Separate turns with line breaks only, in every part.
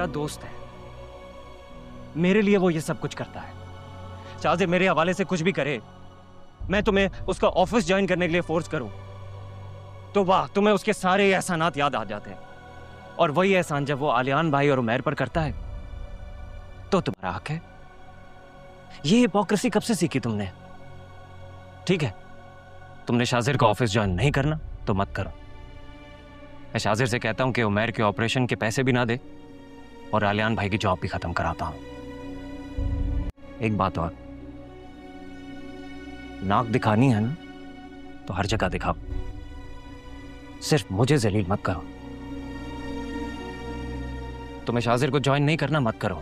میرا دوست ہے, میرے لیے وہ یہ سب کچھ کرتا ہے. شازر میرے حوالے سے کچھ بھی کرے, میں تمہیں اس کا آفس جوائن کرنے کے لیے فورس کروں تو واہ, تمہیں اس کے سارے احسانات یاد آ جاتے ہیں. اور وہی احسان جب وہ علیان بھائی اور عمیر پر کرتا ہے تو تمہارا حق ہے. یہ ہپوکریسی کب سے سیکھی تم نے؟ ٹھیک ہے, تم نے شازر کو آفس جوائن نہیں کرنا تو مت کرو. میں شازر سے کہتا ہوں کہ عمیر کے آپریشن کے پیسے بھی نہ دے اور علیان بھائی کی جاب بھی ختم کراتا ہوں. ایک بات اور, ناک دکھانی ہے نا تو ہر جگہ دکھاؤ, صرف مجھے ذلیل مت کرو. تمہیں شازر کو جوائن نہیں کرنا مت کرو,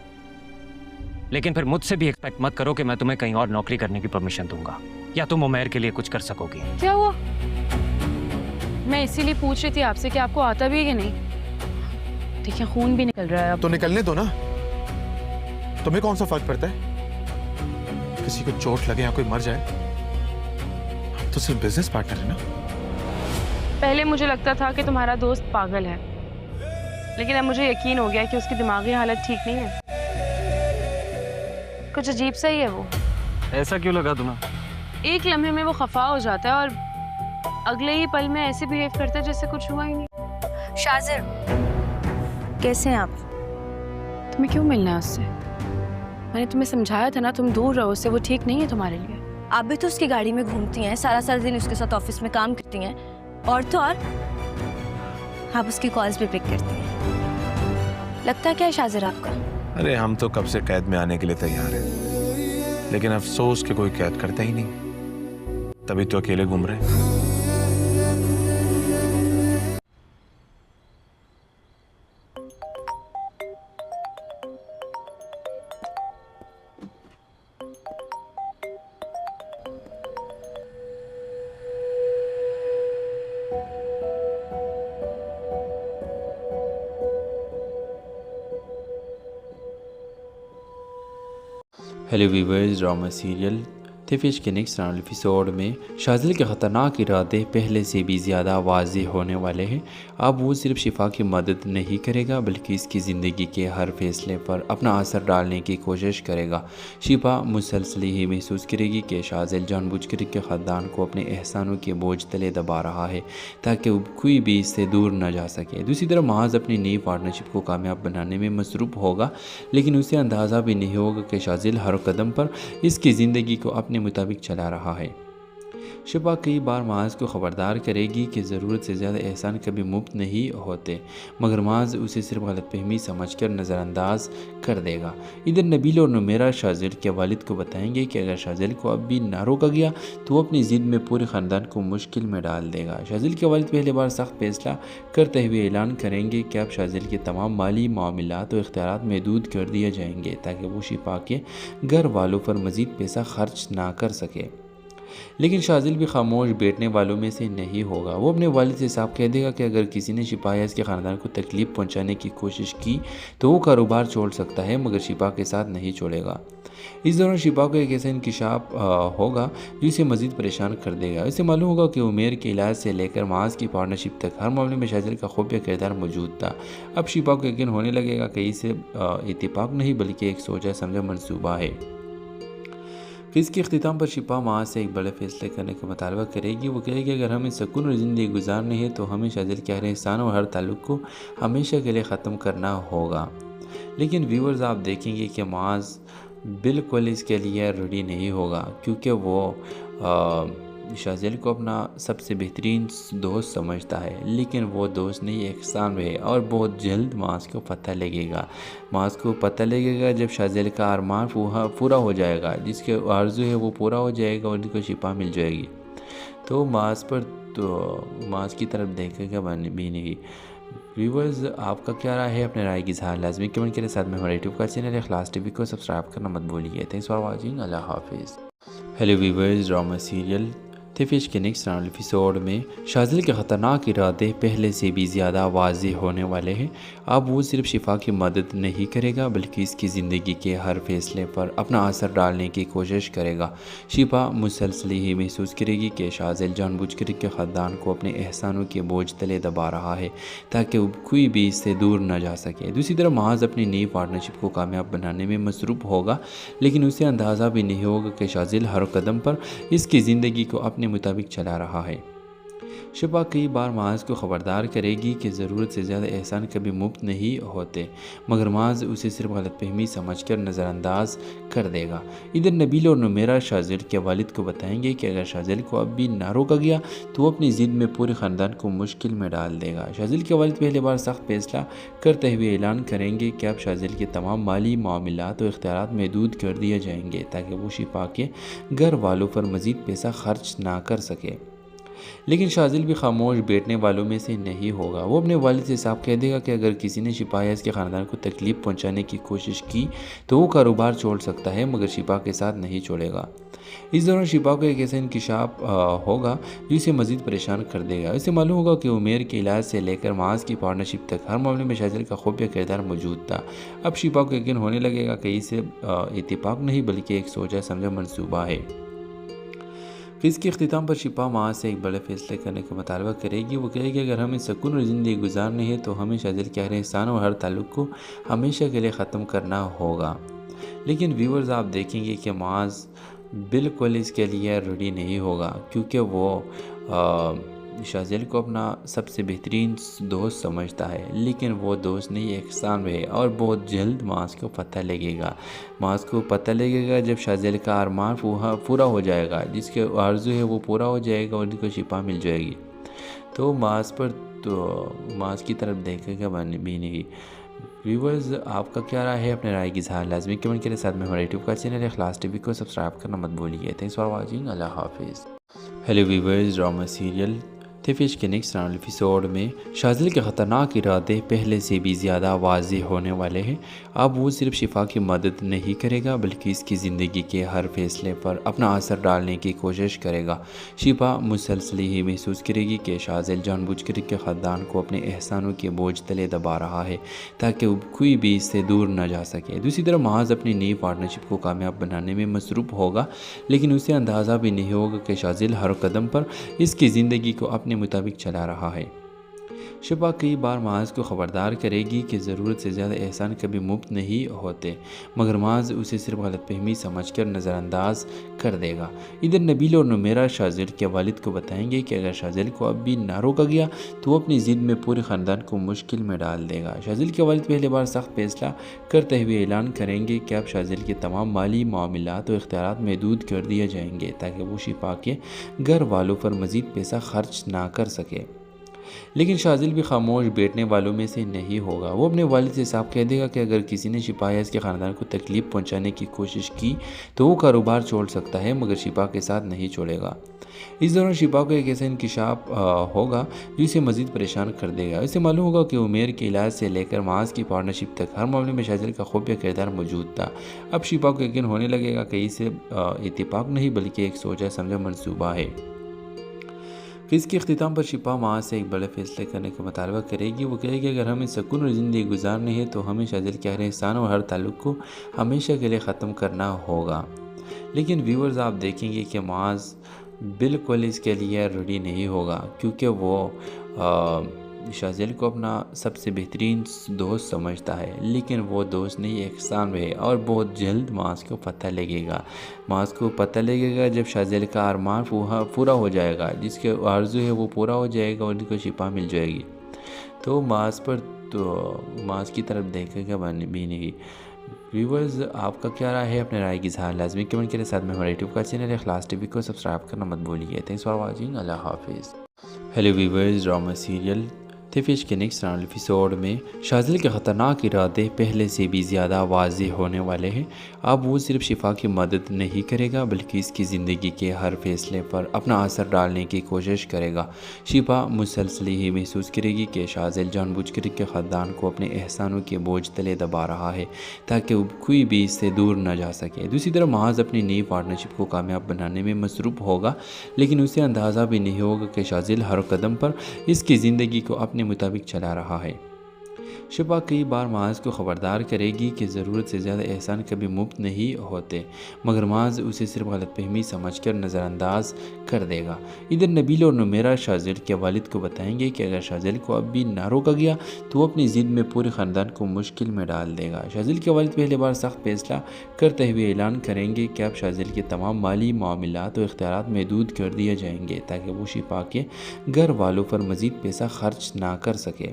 لیکن پھر مجھ سے بھی ایکسپیکٹ مت کرو کہ میں تمہیں کہیں اور نوکری کرنے کی پرمیشن دوں گا یا تم عمیر کے لیے کچھ کر سکو گی.
کیا ہوا؟ میں اسی لیے پوچھ رہی تھی آپ سے کہ آپ کو آتا بھی ہے کہ نہیں. دیکھیں خون بھی نکل رہا ہے اب.
تو نکلنے دو نا, تمہیں کون سا فرق پڑتا ہے؟ کسی کو چوٹ لگے یا کوئی مر جائے, ہم تو صرف بزنس پارٹنر ہیں نا.
پہلے مجھے لگتا تھا کہ تمہارا دوست پاگل ہے, لیکن اب مجھے یقین ہو گیا کہ اس کی دماغی حالت ٹھیک نہیں ہے. کچھ عجیب سا ہی ہے وہ.
ایسا کیوں لگا تمہیں؟
ایک لمحے میں وہ خفا ہو جاتا ہے اور اگلے ہی پل میں ایسے بہیو کرتا ہے جیسے کچھ ہوا ہی نہیں.
شازر کیسے ہیں آپ؟
تمہیں کیوں ملنا ہے اس سے؟ میں نے تمہیں سمجھایا تھا نا, تم دور رہو اس سے, وہ ٹھیک نہیں ہے تمہارے لیے.
آپ بھی تو اس کی گاڑی میں گھومتی ہیں, سارا دن اس کے ساتھ آفس میں کام کرتی ہیں, اور تو اور آپ اس کی کالز بھی پک کرتی ہیں. لگتا کیا ہے شازر آپ کا؟
ارے ہم تو کب سے قید میں آنے کے لیے تیار ہیں, لیکن افسوس کہ کوئی قید کرتا ہی نہیں, تبھی تو اکیلے گھوم رہے ہیں.
ہیلو ویورز, ڈرامہ سیریل تھیفش کے نیکسٹ ایپیسوڈ میں شازل کے خطرناک ارادے پہلے سے بھی زیادہ واضح ہونے والے ہیں. اب وہ صرف شفا کی مدد نہیں کرے گا بلکہ اس کی زندگی کے ہر فیصلے پر اپنا اثر ڈالنے کی کوشش کرے گا. شفا مسلسل ہی محسوس کرے گی کہ شازل جان بوجھ کر کے خاندان کو اپنے احسانوں کے بوجھ تلے دبا رہا ہے تاکہ کوئی بھی اس سے دور نہ جا سکے. دوسری طرف محاذ اپنی نئی پارٹنرشپ کو کامیاب بنانے میں مصروف ہوگا, لیکن اسے اندازہ بھی نہیں ہوگا کہ شازل ہر قدم پر اس کی زندگی کو اپنے مطابق چلا رہا ہے. شفا کئی بار معاذ کو خبردار کرے گی کہ ضرورت سے زیادہ احسان کبھی مفت نہیں ہوتے, مگر معاذ اسے صرف غلط فہمی سمجھ کر نظر انداز کر دے گا. ادھر نبیل اور نمیرہ شازل کے والد کو بتائیں گے کہ اگر شازل کو اب بھی نہ روکا گیا تو وہ اپنی ضد میں پورے خاندان کو مشکل میں ڈال دے گا. شازل کے والد پہلے بار سخت فیصلہ کرتے ہوئے اعلان کریں گے کہ اب شازل کے تمام مالی معاملات و اختیارات محدود کر دیے جائیں گے تاکہ وہ شفا کے گھر والوں پر مزید پیسہ خرچ نہ کر سکے. لیکن شازل بھی خاموش بیٹھنے والوں میں سے نہیں ہوگا. وہ اپنے والد سے صاف کہہ دے گا کہ اگر کسی نے شفا یا اس کے خاندان کو تکلیف پہنچانے کی کوشش کی تو وہ کاروبار چھوڑ سکتا ہے, مگر شفا کے ساتھ نہیں چھوڑے گا. اس دوران شفا کو ایک ایسا انکشاف ہوگا جو اسے مزید پریشان کر دے گا. اسے معلوم ہوگا کہ عمیر کے علاج سے لے کر معاذ کی پارٹنرشپ تک ہر معاملے میں شازل کا خفیہ کردار موجود تھا. اب شفا کو یقین ہونے لگے گا کہ یہ صرف اتفاق نہیں بلکہ ایک سوچا سمجھا منصوبہ ہے. اس کے اختتام پر شفا معاذ سے ایک بڑے فیصلے کرنے کا مطالبہ کرے گی. وہ کہے گی اگر ہمیں سکون اور زندگی گزارنی ہے تو ہمیں شازل کے ہر احسان اور ہر تعلق کو ہمیشہ کے لیے ختم کرنا ہوگا. لیکن ویورز آپ دیکھیں گے کہ معاذ بالکل اس کے لیے ریڈی نہیں ہوگا, کیونکہ وہ شازل کو اپنا سب سے بہترین دوست سمجھتا ہے, لیکن وہ دوست نہیں ایک انسان ہے. اور بہت جلد معاذ کو پتہ لگے گا. معاذ کو پتہ لگے گا جب شازل کا ارمان پورا ہو جائے گا, جس کے آرزو ہے وہ پورا ہو جائے گا اور ان کو شفا مل جائے گی, تو معاذ کی طرف دیکھے گا بھی نہیں. ویورز آپ کا کیا رائے ہے؟ اپنے رائے کی اظہار لازمی کمنٹ کے ساتھ میں ہمارے یوٹیوب کا چینل اخلاص ٹی وی کو سبسکرائب کرنا مت بھولیے. Thanks for watching. اللہ حافظ. Hello viewers, drama serial Tafeesh کے نیکسٹ ایپیسوڈ میں شازل کے خطرناک ارادے پہلے سے بھی زیادہ واضح ہونے والے ہیں۔ اب وہ صرف شفا کی مدد نہیں کرے گا بلکہ اس کی زندگی کے ہر فیصلے پر اپنا اثر ڈالنے کی کوشش کرے گا۔ شفا مسلسل ہی محسوس کرے گی کہ شازل جان بوجھ کر کے خاندان کو اپنے احسانوں کے بوجھ تلے دبا رہا ہے تاکہ کوئی بھی اس سے دور نہ جا سکے۔ دوسری طرف محاذ اپنی نئی پارٹنرشپ کو کامیاب بنانے میں مصروف ہوگا، لیکن اسے اندازہ بھی نہیں ہوگا کہ شازل ہر قدم پر اس کی زندگی کو اپنے مطابق چلا رہا ہے۔ شفا کئی بار معاذ کو خبردار کرے گی کہ ضرورت سے زیادہ احسان کبھی مفت نہیں ہوتے، مگر معاذ اسے صرف غلط فہمی سمجھ کر نظر انداز کر دے گا۔ ادھر نبیل اور نمیرہ شازل کے والد کو بتائیں گے کہ اگر شازل کو اب بھی نہ روکا گیا تو وہ اپنی ضد میں پورے خاندان کو مشکل میں ڈال دے گا۔ شازل کے والد پہلے بار سخت فیصلہ کرتے ہوئے اعلان کریں گے کہ اب شازل کے تمام مالی معاملات و اختیارات محدود کر دیے جائیں گے تاکہ وہ شفا کے گھر والوں پر مزید پیسہ خرچ نہ کر سکے۔ لیکن شازل بھی خاموش بیٹھنے والوں میں سے نہیں ہوگا۔ وہ اپنے والد سے صاف کہہ دے گا کہ اگر کسی نے شفا یا اس کے خاندان کو تکلیف پہنچانے کی کوشش کی تو وہ کاروبار چھوڑ سکتا ہے مگر شفا کے ساتھ نہیں چھوڑے گا۔ اس دوران شفا کو ایک ایسا انکشاف ہوگا جو اسے مزید پریشان کر دے گا۔ اسے معلوم ہوگا کہ عمیر کے علاج سے لے کر معاذ کی پارٹنرشپ تک ہر معاملے میں شازل کا خفیہ کردار موجود تھا۔ اب شفا کو یقین ہونے لگے گا کہ اسے اتفاق نہیں بلکہ ایک سوچا سمجھا منصوبہ ہے۔ اس کے اختتام پر شفا معاذ سے ایک بڑے فیصلے کرنے کا مطالبہ کرے گی۔ وہ کہے گی اگر ہمیں سکون اور زندگی گزارنی ہے تو ہمیں شازل کے ہر احسان اور ہر تعلق کو ہمیشہ کے لیے ختم کرنا ہوگا۔ لیکن ویورز آپ دیکھیں گے کہ معاذ بالکل اس کے لیے ریڈی نہیں ہوگا، کیونکہ وہ شازل کو اپنا سب سے بہترین دوست سمجھتا ہے، لیکن وہ دوست نہیں احسان ہے اور بہت جلد معاذ کو پتہ لگے گا۔ معاذ کو پتہ لگے گا جب شازل کا ارمان پورا ہو جائے گا، جس کے آرزو ہے وہ پورا ہو جائے گا اور ان کو شفا مل جائے گی تو معاذ کی طرف دیکھے گا بھی نہیں۔ ویورز آپ کا کیا رائے ہے؟ اپنے رائے کی اظہار لازمی کمنٹ کریں، ساتھ میں ہمارے یوٹیوب کا چینل اخلاص ٹی وی کو سبسکرائب کرنا مت بھولیے۔ تھینکس فار واچنگ، اللہ حافظ۔ Hello viewers, drama serial Tafeesh کے نیکسٹ ایپیسوڈ میں شازل کے خطرناک ارادے پہلے سے بھی زیادہ واضح ہونے والے ہیں۔ اب وہ صرف شفا کی مدد نہیں کرے گا بلکہ اس کی زندگی کے ہر فیصلے پر اپنا اثر ڈالنے کی کوشش کرے گا۔ شفا مسلسل ہی محسوس کرے گی کہ شازل جان بوجھ کر کے خاندان کو اپنے احسانوں کے بوجھ تلے دبا رہا ہے تاکہ کوئی بھی اس سے دور نہ جا سکے۔ دوسری طرف محاذ اپنی نئی پارٹنرشپ کو کامیاب بنانے میں مصروف ہوگا، لیکن اسے اندازہ بھی نہیں ہوگا کہ شازل ہر قدم پر اس کی زندگی کو اپنے مطابق چلا رہا ہے۔ شفا کئی بار معاذ کو خبردار کرے گی کہ ضرورت سے زیادہ احسان کبھی مفت نہیں ہوتے، مگر معاذ اسے صرف غلط فہمی سمجھ کر نظر انداز کر دے گا۔ ادھر نبیل اور نمیرہ شازل کے والد کو بتائیں گے کہ اگر شازل کو اب بھی نہ روکا گیا تو وہ اپنی ضد میں پورے خاندان کو مشکل میں ڈال دے گا۔ شازل کے والد پہلے بار سخت فیصلہ کرتے ہوئے اعلان کریں گے کہ اب شازل کے تمام مالی معاملات و اختیارات محدود کر دیے جائیں گے تاکہ وہ شفا کے گھر والوں پر مزید پیسہ خرچ نہ کر سکے۔ لیکن شازل بھی خاموش بیٹھنے والوں میں سے نہیں ہوگا۔ وہ اپنے والد سے صاف کہہ دے گا کہ اگر کسی نے شفا یا اس کے خاندان کو تکلیف پہنچانے کی کوشش کی تو وہ کاروبار چھوڑ سکتا ہے مگر شفا کے ساتھ نہیں چھوڑے گا۔ اس دوران شفا کو ایک ایسا انکشاف ہوگا جو اسے مزید پریشان کر دے گا۔ اسے معلوم ہوگا کہ عمیر کے علاج سے لے کر معاذ کی پارٹنرشپ تک ہر معاملے میں شازل کا خفیہ کردار موجود تھا۔ اب شفا کو یقین ہونے لگے گا کہ اسے اتفاق نہیں بلکہ ایک سوچا سمجھا منصوبہ ہے۔ اس کے اختتام پر شفا معاذ سے ایک بڑے فیصلے کرنے کا مطالبہ کرے گی۔ وہ کہے گی اگر ہمیں سکون اور زندگی گزارنی ہے تو ہمیں شازل کے ہر احسان اور ہر تعلق کو ہمیشہ کے لیے ختم کرنا ہوگا۔ لیکن ویورز آپ دیکھیں گے کہ معاذ بالکل اس کے لیے ریڈی نہیں ہوگا، کیونکہ وہ شازل کو اپنا سب سے بہترین دوست سمجھتا ہے، لیکن وہ دوست نہیں احسان ہے اور بہت جلد معاذ کو پتہ لگے گا۔ معاذ کو پتہ لگے گا جب شازل کا ارمان پورا ہو جائے گا، جس کے آرزو ہے وہ پورا ہو جائے گا اور ان کو شفا مل جائے گی تو معاذ کی طرف دیکھے گا بھی نہیں۔ ویورز آپ کا کیا رائے ہے؟ اپنے رائے کی اظہار لازمی کمنٹ کریں، ساتھ میں ہمارے یوٹیوب کا چینل اخلاص ٹی وی کو سبسکرائب کرنا مت بھولیے۔ تھینکس فار واچنگ، اللہ حافظ۔ Hello viewers, drama serial Tafeesh کے نیکسٹ ایپیسوڈ میں شاذل کے خطرناک ارادے پہلے سے بھی زیادہ واضح ہونے والے ہیں۔ اب وہ صرف شفا کی مدد نہیں کرے گا بلکہ اس کی زندگی کے ہر فیصلے پر اپنا اثر ڈالنے کی کوشش کرے گا۔ شفا مسلسل ہی محسوس کرے گی کہ شاذل جان بوجھ کر کے خاندان کو اپنے احسانوں کے بوجھ تلے دبا رہا ہے تاکہ کوئی بھی اس سے دور نہ جا سکے۔ دوسری طرف معاذ اپنی نئی پارٹنرشپ کو کامیاب بنانے میں مصروف ہوگا، لیکن اسے اندازہ بھی نہیں ہوگا کہ شاذل ہر قدم پر اس کی زندگی کو اپنے مطابق چلا رہا ہے۔ شفا کئی بار معاذ کو خبردار کرے گی کہ ضرورت سے زیادہ احسان کبھی مفت نہیں ہوتے، مگر معاذ اسے صرف غلط فہمی سمجھ کر نظر انداز کر دے گا۔ ادھر نبیل اور نمیرہ شاذل کے والد کو بتائیں گے کہ اگر شاذل کو اب بھی نہ روکا گیا تو وہ اپنی ضد میں پورے خاندان کو مشکل میں ڈال دے گا۔ شاذل کے والد پہلے بار سخت فیصلہ کرتے ہوئے اعلان کریں گے کہ اب شاذل کے تمام مالی معاملات و اختیارات محدود کر دیے جائیں گے تاکہ وہ شفا کے گھر والوں پر مزید پیسہ خرچ نہ کر سکے۔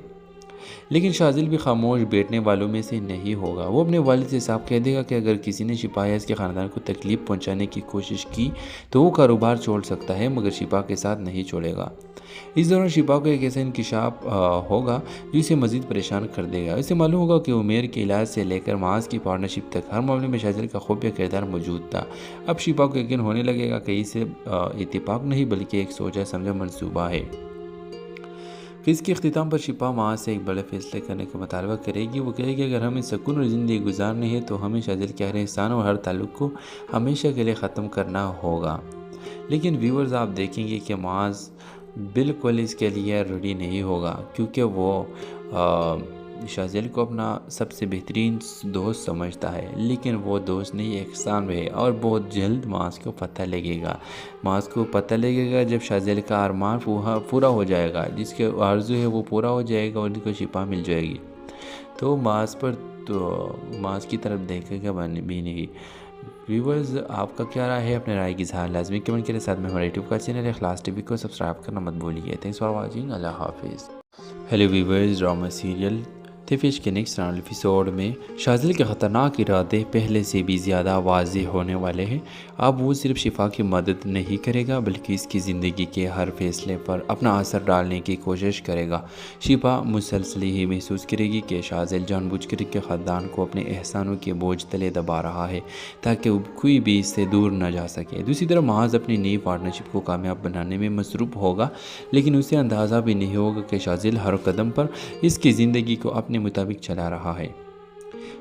لیکن شاذل بھی خاموش بیٹھنے والوں میں سے نہیں ہوگا۔ وہ اپنے والد سے صاف کہہ دے گا کہ اگر کسی نے شفا یا اس کے خاندان کو تکلیف پہنچانے کی کوشش کی تو وہ کاروبار چھوڑ سکتا ہے مگر شفا کے ساتھ نہیں چھوڑے گا۔ اس دوران شفا کو ایک ایسا انکشاف ہوگا جو اسے مزید پریشان کر دے گا۔ اسے معلوم ہوگا کہ عمیر کے علاج سے لے کر معاذ کی پارٹنرشپ تک ہر معاملے میں شاذل کا خفیہ کردار موجود تھا۔ اب شفا کو یقین ہونے لگے گا کہ اسے اتفاق نہیں بلکہ ایک سوچا سمجھا منصوبہ ہے۔ اس کے اختتام پر شفا معاذ سے ایک بڑے فیصلے کرنے کا مطالبہ کرے گی۔ وہ کہے گی اگر ہمیں سکون اور زندگی گزارنی ہے تو ہمیں شاذل کے ہر احسان اور ہر تعلق کو ہمیشہ کے لیے ختم کرنا ہوگا۔ لیکن ویورز آپ دیکھیں گے کہ معاذ بالکل اس کے لیے ریڈی نہیں ہوگا، کیونکہ وہ شاذل کو اپنا سب سے بہترین دوست سمجھتا ہے، لیکن وہ دوست نہیں احسان ہے، اور بہت جلد معاذ کو پتہ لگے گا۔ معاذ کو پتہ لگے گا جب شاذل کا ارمان پورا ہو جائے گا، جس کے آرزو ہے وہ پورا ہو جائے گا اور ان کو شفا مل جائے گی، تو معاذ کی طرف دیکھے گا بھی نہیں۔ ویورز آپ کا کیا رائے ہے؟ اپنے رائے کی اظہار لازمی کمنٹ کے ساتھ میں ہمارے یوٹیوب کا چینل اخلاص ٹی وی کو سبسکرائب کرنا مت بھولیے۔ تھینکس فار واچنگ، اللہ حافظ۔ Hello viewers, drama serial Tafeesh کے نیکسٹ ایپیسوڈ میں شاذل کے خطرناک ارادے پہلے سے بھی زیادہ واضح ہونے والے ہیں۔ اب وہ صرف شفا کی مدد نہیں کرے گا بلکہ اس کی زندگی کے ہر فیصلے پر اپنا اثر ڈالنے کی کوشش کرے گا۔ شفا مسلسل ہی محسوس کرے گی کہ شاذل جان بوجھ کر کے خاندان کو اپنے احسانوں کے بوجھ تلے دبا رہا ہے تاکہ کوئی بھی اس سے دور نہ جا سکے۔ دوسری طرف معاذ اپنی نئی پارٹنرشپ کو کامیاب بنانے میں مصروف ہوگا، لیکن اسے اندازہ بھی نہیں ہوگا کہ شاذل ہر قدم پر اس کی زندگی کو اپنے مطابق چلا رہا ہے۔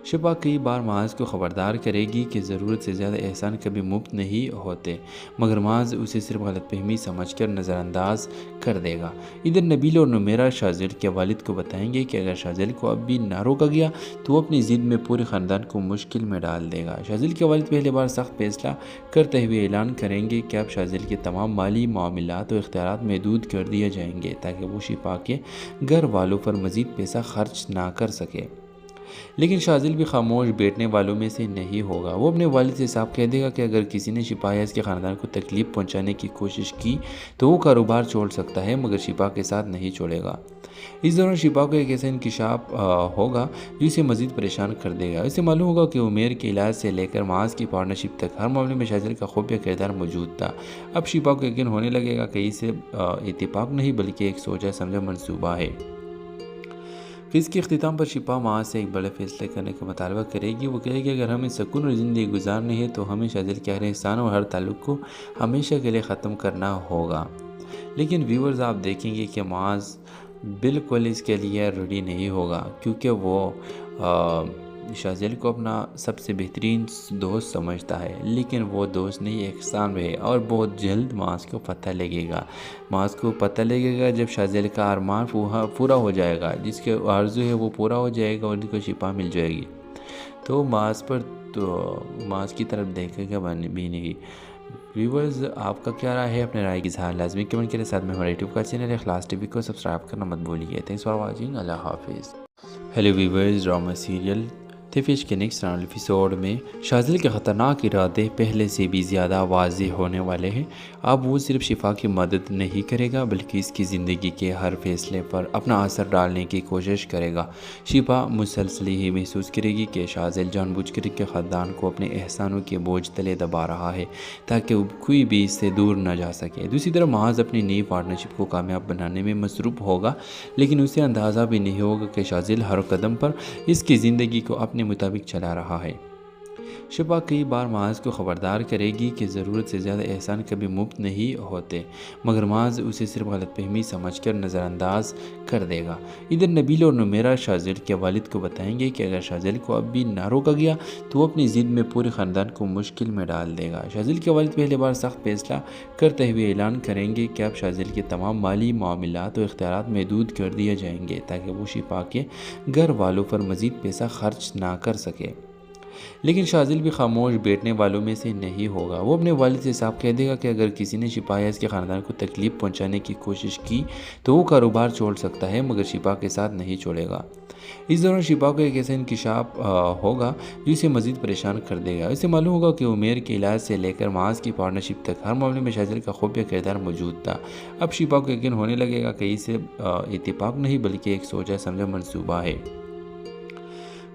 شفا کئی بار معاذ کو خبردار کرے گی کہ ضرورت سے زیادہ احسان کبھی مفت نہیں ہوتے، مگر معاذ اسے صرف غلط فہمی سمجھ کر نظر انداز کر دے گا۔ ادھر نبیل اور نمیرہ شاذل کے والد کو بتائیں گے کہ اگر شاذل کو اب بھی نہ روکا گیا تو وہ اپنی ضد میں پورے خاندان کو مشکل میں ڈال دے گا۔ شاذل کے والد پہلے بار سخت فیصلہ کرتے ہوئے اعلان کریں گے کہ اب شاذل کے تمام مالی معاملات و اختیارات محدود کر دیے جائیں گے تاکہ وہ شفا کے گھر والوں پر مزید پیسہ خرچ نہ کر سکے۔ لیکن شاذل بھی خاموش بیٹھنے والوں میں سے نہیں ہوگا۔ وہ اپنے والد سے صاف کہہ دے گا کہ اگر کسی نے شفا یا اس کے خاندان کو تکلیف پہنچانے کی کوشش کی تو وہ کاروبار چھوڑ سکتا ہے مگر شفا کے ساتھ نہیں چھوڑے گا۔ اس دوران شفا کو ایک ایسا انکشاف ہوگا جو اسے مزید پریشان کر دے گا۔ اسے معلوم ہوگا کہ عمیر کے علاج سے لے کر معاذ کی پارٹنرشپ تک ہر معاملے میں شاذل کا خفیہ کردار موجود تھا۔ اب شفا کو یقین ہونے لگے گا کہ اسے اتفاق نہیں بلکہ ایک سوچا سمجھا منصوبہ ہے۔ اس کے اختتام پر شفا معاذ سے ایک بڑے فیصلے کرنے کا مطالبہ کرے گی۔ وہ کہے گی اگر ہمیں سکون اور زندگی گزارنی ہے تو ہمیں شاذل کے ہر احسان اور ہر تعلق کو ہمیشہ کے لیے ختم کرنا ہوگا۔ لیکن ویورز آپ دیکھیں گے کہ معاذ بالکل اس کے لیے ریڈی نہیں ہوگا، کیونکہ وہ شاذل کو اپنا سب سے بہترین دوست سمجھتا ہے، لیکن وہ دوست نہیں احسان ہے، اور بہت جلد معاذ کو پتہ لگے گا۔ معاذ کو پتہ لگے گا جب شاذل کا ارمان پورا ہو جائے گا، جس کے آرزو ہے وہ پورا ہو جائے گا اور ان کو شفا مل جائے گی، تو معاذ کی طرف دیکھے گا بھی نہیں۔ ویورز آپ کا کیا رائے ہے؟ اپنے رائے کی اظہار لازمی کمنٹ کے ساتھ میں ہمارے یوٹیوب کا چینل اخلاص ٹی وی کو سبسکرائب کرنا مت بھولیے۔ تھینکس فار واچنگ، اللہ حافظ۔ Hello viewers, drama serial Tafeesh کے نیکسٹ ایپیسوڈ میں شاذل کے خطرناک ارادے پہلے سے بھی زیادہ واضح ہونے والے ہیں۔ اب وہ صرف شفا کی مدد نہیں کرے گا بلکہ اس کی زندگی کے ہر فیصلے پر اپنا اثر ڈالنے کی کوشش کرے گا۔ شفا مسلسل ہی محسوس کرے گی کہ شاذل جان بوجھ کر کے خاندان کو اپنے احسانوں کے بوجھ تلے دبا رہا ہے تاکہ کوئی بھی اس سے دور نہ جا سکے۔ دوسری طرف معاذ اپنی نئی پارٹنرشپ کو کامیاب بنانے میں مصروف ہوگا، لیکن اسے اندازہ بھی نہیں ہوگا کہ شاذل ہر قدم پر اس کی زندگی کو اپنے مطابق چلا رہا ہے۔ شفا کئی بار معاذ کو خبردار کرے گی کہ ضرورت سے زیادہ احسان کبھی مفت نہیں ہوتے، مگر معاذ اسے صرف غلط فہمی سمجھ کر نظر انداز کر دے گا۔ ادھر نبیل اور نمیرہ شاذل کے والد کو بتائیں گے کہ اگر شاذل کو اب بھی نہ روکا گیا تو وہ اپنی ضد میں پورے خاندان کو مشکل میں ڈال دے گا۔ شاذل کے والد پہلے بار سخت فیصلہ کرتے ہوئے اعلان کریں گے کہ اب شاذل کے تمام مالی معاملات و اختیارات محدود کر دیے جائیں گے تاکہ وہ شفا کے گھر والوں پر مزید پیسہ خرچ نہ کر سکے۔ لیکن شاذل بھی خاموش بیٹھنے والوں میں سے نہیں ہوگا۔ وہ اپنے والد سے صاف کہہ دے گا کہ اگر کسی نے شفا یا اس کے خاندان کو تکلیف پہنچانے کی کوشش کی تو وہ کاروبار چھوڑ سکتا ہے مگر شفا کے ساتھ نہیں چھوڑے گا۔ اس دوران شفا کو ایک ایسا انکشاف ہوگا جو اسے مزید پریشان کر دے گا۔ اسے معلوم ہوگا کہ عمیر کے علاج سے لے کر معاذ کی پارٹنرشپ تک ہر معاملے میں شاذل کا خفیہ کردار موجود تھا۔ اب شفا کو یقین ہونے لگے گا کہ اسے اتفاق نہیں بلکہ ایک سوچا سمجھا منصوبہ ہے۔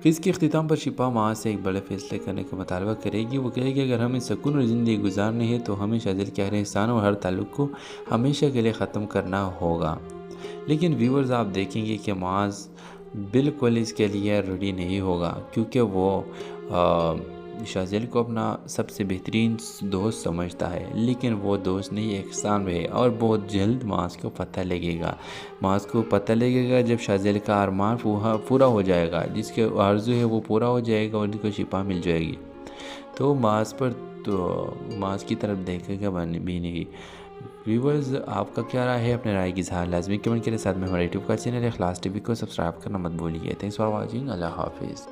اس کے اختتام پر شفا معاذ سے ایک بڑے فیصلے کرنے کا مطالبہ کرے گی۔ وہ کہے گی اگر ہمیں سکون اور زندگی گزارنی ہے تو ہمیں شاذل کے ہر احسان اور ہر تعلق کو ہمیشہ کے لیے ختم کرنا ہوگا۔ لیکن ویورز آپ دیکھیں گے کہ معاذ بالکل اس کے لیے ریڈی نہیں ہوگا، کیونکہ وہ شاذل کو اپنا سب سے بہترین دوست سمجھتا ہے، لیکن وہ دوست نہیں احسان ہے اور بہت جلد معاذ کو پتہ لگے گا۔ معاذ کو پتہ لگے گا جب شاذل کا ارمان پورا ہو جائے گا، جس کے آرزو ہے وہ پورا ہو جائے گا اور ان کو شفا مل جائے گی تو معاذ کی طرف دیکھے گا بھی نہیں۔ ویورز آپ کا کیا رائے ہے؟ اپنے رائے کی اظہار لازمی کمنٹ کے ساتھ میں ہمارے یوٹیوب کا چینل اخلاص ٹی وی کو سبسکرائب کرنا مت بھولیے۔ تھینکس فار واچنگ، اللہ حافظ۔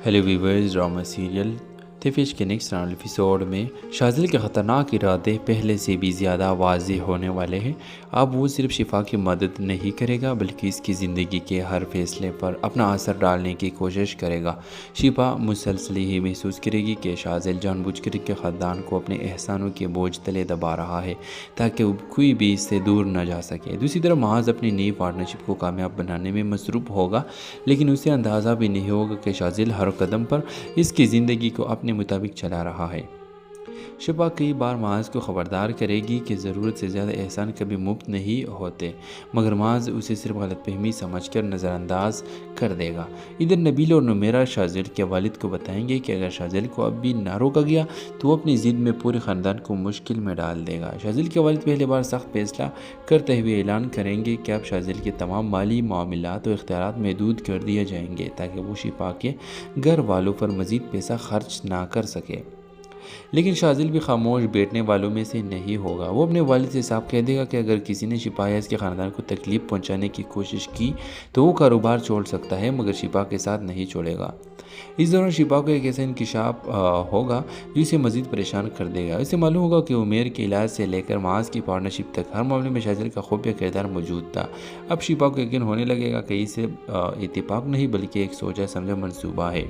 Hello viewers, drama serial Tafeesh کے نیکسٹ ایپیسوڈ میں شاذل کے خطرناک ارادے پہلے سے بھی زیادہ واضح ہونے والے ہیں۔ اب وہ صرف شفا کی مدد نہیں کرے گا بلکہ اس کی زندگی کے ہر فیصلے پر اپنا اثر ڈالنے کی کوشش کرے گا۔ شفا مسلسل ہی محسوس کرے گی کہ شاذل جان بوجھ کر کے خاندان کو اپنے احسانوں کے بوجھ تلے دبا رہا ہے تاکہ کوئی بھی اس سے دور نہ جا سکے۔ دوسری طرف معاذ اپنی نئی پارٹنرشپ کو کامیاب بنانے میں مصروف ہوگا، لیکن اسے اندازہ بھی نہیں ہوگا کہ شاذل ہر قدم پر اس کی زندگی کو اپنے مطابق چلا رہا ہے۔ شفا کئی بار معاذ کو خبردار کرے گی کہ ضرورت سے زیادہ احسان کبھی مفت نہیں ہوتے، مگر معاذ اسے صرف غلط فہمی سمجھ کر نظر انداز کر دے گا۔ ادھر نبیل اور نمیرہ شاذل کے والد کو بتائیں گے کہ اگر شاذل کو اب بھی نہ روکا گیا تو وہ اپنی ضد میں پورے خاندان کو مشکل میں ڈال دے گا۔ شاذل کے والد پہلے بار سخت فیصلہ کرتے ہوئے اعلان کریں گے کہ اب شاذل کے تمام مالی معاملات و اختیارات محدود کر دیے جائیں گے تاکہ وہ شفا کے گھر والوں پر مزید پیسہ خرچ نہ کر سکے۔ لیکن شاذل بھی خاموش بیٹھنے والوں میں سے نہیں ہوگا۔ وہ اپنے والد سے صاف کہہ دے گا کہ اگر کسی نے شفا یا اس کے خاندان کو تکلیف پہنچانے کی کوشش کی تو وہ کاروبار چھوڑ سکتا ہے مگر شفا کے ساتھ نہیں چھوڑے گا۔ اس دوران شفا کو ایک ایسا انکشاف ہوگا جو اسے مزید پریشان کر دے گا۔ اسے معلوم ہوگا کہ عمیر کے علاج سے لے کر معاذ کی پارٹنرشپ تک ہر معاملے میں شاذل کا خفیہ کردار موجود تھا۔ اب شفا کو یقین ہونے لگے گا کہ اسے اتفاق نہیں بلکہ ایک سوچا سمجھا منصوبہ ہے۔